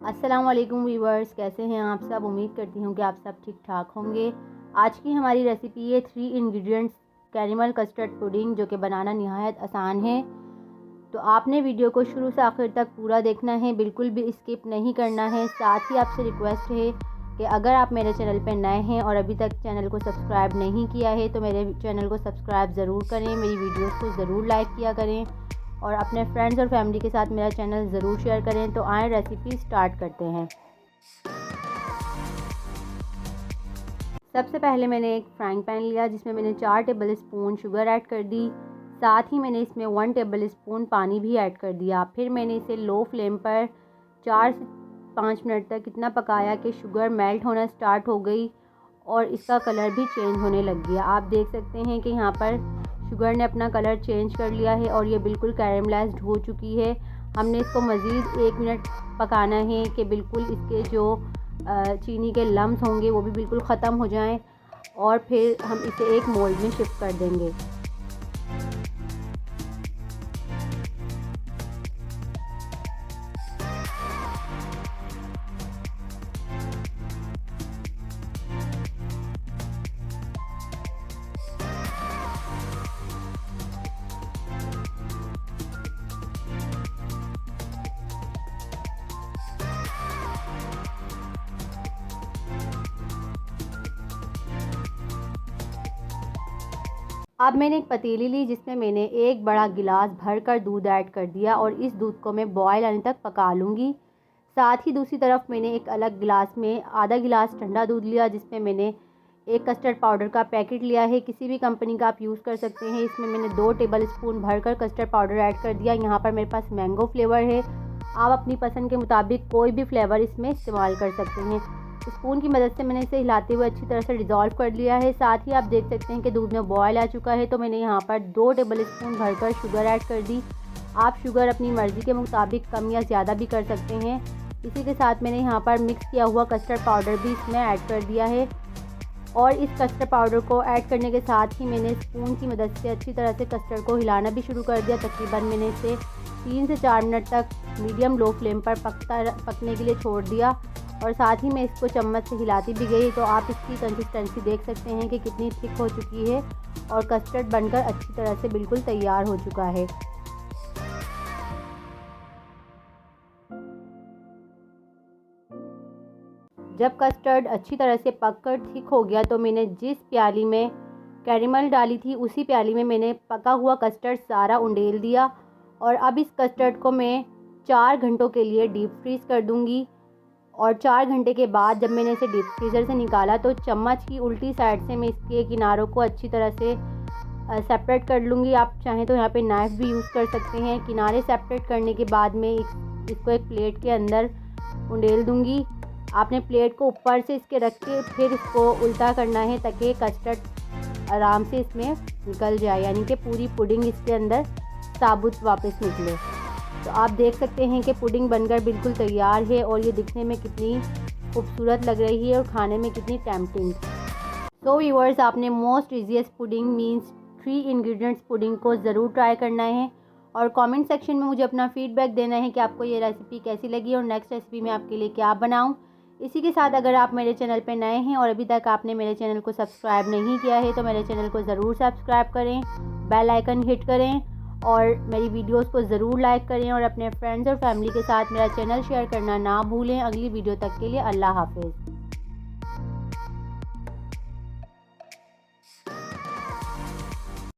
अस्सलाम वालेकुम व्यूवर्स, कैसे हैं आप सब। उम्मीद करती हूँ कि आप सब ठीक ठाक होंगे। आज की हमारी रेसिपी है 3 इंग्रेडिएंट्स कैरेमल कस्टर्ड पुडिंग, जो कि बनाना नहायत आसान है। तो आपने वीडियो को शुरू से आखिर तक पूरा देखना है, बिल्कुल भी स्किप नहीं करना है। साथ ही आपसे रिक्वेस्ट है कि अगर आप मेरे चैनल पर नए हैं और अभी तक चैनल को सब्सक्राइब नहीं किया है तो मेरे चैनल को सब्सक्राइब ज़रूर करें, मेरी वीडियोज़ को ज़रूर लाइक किया करें और अपने फ्रेंड्स और फैमिली के साथ मेरा चैनल ज़रूर शेयर करें। तो आए रेसिपी स्टार्ट करते हैं। सबसे पहले मैंने एक फ्राइंग पैन लिया जिसमें मैंने 4 टेबल स्पून शुगर ऐड कर दी। साथ ही मैंने इसमें 1 टेबल स्पून पानी भी ऐड कर दिया। फिर मैंने इसे लो फ्लेम पर 4 से 5 मिनट तक इतना पकाया कि शुगर मेल्ट होना स्टार्ट हो गई और इसका कलर भी चेंज होने लग गया। आप देख सकते हैं कि यहाँ पर शुगर ने अपना कलर चेंज कर लिया है और ये बिल्कुल कैरेमलाइज्ड हो चुकी है। हमने इसको मज़ीद 1 मिनट पकाना है कि बिल्कुल इसके जो चीनी के लम्स होंगे वो भी बिल्कुल ख़त्म हो जाएं और फिर हम इसे एक मोल्ड में शिफ्ट कर देंगे। अब मैंने एक पतीली ली जिसमें मैंने एक बड़ा गिलास भरकर दूध ऐड कर दिया और इस दूध को मैं बॉयल आने तक पका लूँगी। साथ ही दूसरी तरफ मैंने एक अलग गिलास में आधा गिलास ठंडा दूध लिया जिसमें मैंने एक कस्टर्ड पाउडर का पैकेट लिया है, किसी भी कंपनी का आप यूज़ कर सकते हैं। इसमें मैंने 2 टेबल स्पून भरकर कस्टर्ड पाउडर ऐड कर दिया। यहाँ पर मेरे पास मैंगो फ्लेवर है, आप अपनी पसंद के मुताबिक कोई भी फ्लेवर इसमें इस्तेमाल कर सकते हैं। स्पून की मदद से मैंने इसे हिलाते हुए अच्छी तरह से डिज़ोल्व कर लिया है। साथ ही आप देख सकते हैं कि दूध में बॉयल आ चुका है, तो मैंने यहाँ पर 2 टेबल स्पून भरकर शुगर ऐड कर दी। आप शुगर अपनी मर्ज़ी के मुताबिक कम या ज़्यादा भी कर सकते हैं। इसी के साथ मैंने यहाँ पर मिक्स किया हुआ कस्टर्ड पाउडर भी इसमें ऐड कर दिया है और इस कस्टर्ड पाउडर को ऐड करने के साथ ही मैंने स्पून की मदद से अच्छी तरह से कस्टर्ड को हिलाना भी शुरू कर दिया। तकरीबन मैंने इसे 3 से 4 मिनट तक मीडियम लो फ्लेम पर पकने के लिए छोड़ दिया और साथ ही मैं इसको चम्मच से हिलाती भी गई। तो आप इसकी कंसिस्टेंसी देख सकते हैं कि कितनी थिक हो चुकी है और कस्टर्ड बनकर अच्छी तरह से बिल्कुल तैयार हो चुका है। जब कस्टर्ड अच्छी तरह से पककर थिक हो गया तो मैंने जिस प्याली में कैरेमल डाली थी उसी प्याली में मैंने पका हुआ कस्टर्ड सारा उंडेल दिया और अब इस कस्टर्ड को मैं 4 घंटों के लिए डीप फ्रीज़ कर दूंगी। और 4 घंटे के बाद जब मैंने इसे डीप फ्रीज़र से निकाला तो चम्मच की उल्टी साइड से मैं इसके किनारों को अच्छी तरह से सेपरेट कर लूँगी। आप चाहें तो यहाँ पे नाइफ़ भी यूज़ कर सकते हैं। किनारे सेपरेट करने के बाद मैं इसको एक प्लेट के अंदर उंडेल दूँगी। आपने प्लेट को ऊपर से इसके रख के फिर इसको उल्टा करना है ताकि कस्टर्ड आराम से इसमें निकल जाए, यानी कि पूरी पुडिंग इसके अंदर साबुत वापस निकले। तो आप देख सकते हैं कि पुडिंग बनकर बिल्कुल तैयार है और ये दिखने में कितनी खूबसूरत लग रही है और खाने में कितनी टेम्पटिंग। सो व्यूअर्स, आपने most easiest pudding means 3 ingredients pudding को ज़रूर ट्राई करना है और कमेंट सेक्शन में मुझे अपना फीडबैक देना है कि आपको ये रेसिपी कैसी लगी और नेक्स्ट रेसिपी में आपके लिए क्या बनाऊँ। इसी के साथ अगर आप मेरे चैनल पर नए हैं और अभी तक आपने मेरे चैनल को सब्सक्राइब नहीं किया है तो मेरे चैनल को ज़रूर सब्सक्राइब करें, बेल आइकन हिट करें और मेरी वीडियोस को ज़रूर लाइक करें और अपने फ्रेंड्स और फैमिली के साथ मेरा चैनल शेयर करना ना भूलें। अगली वीडियो तक के लिए अल्लाह हाफ़िज़।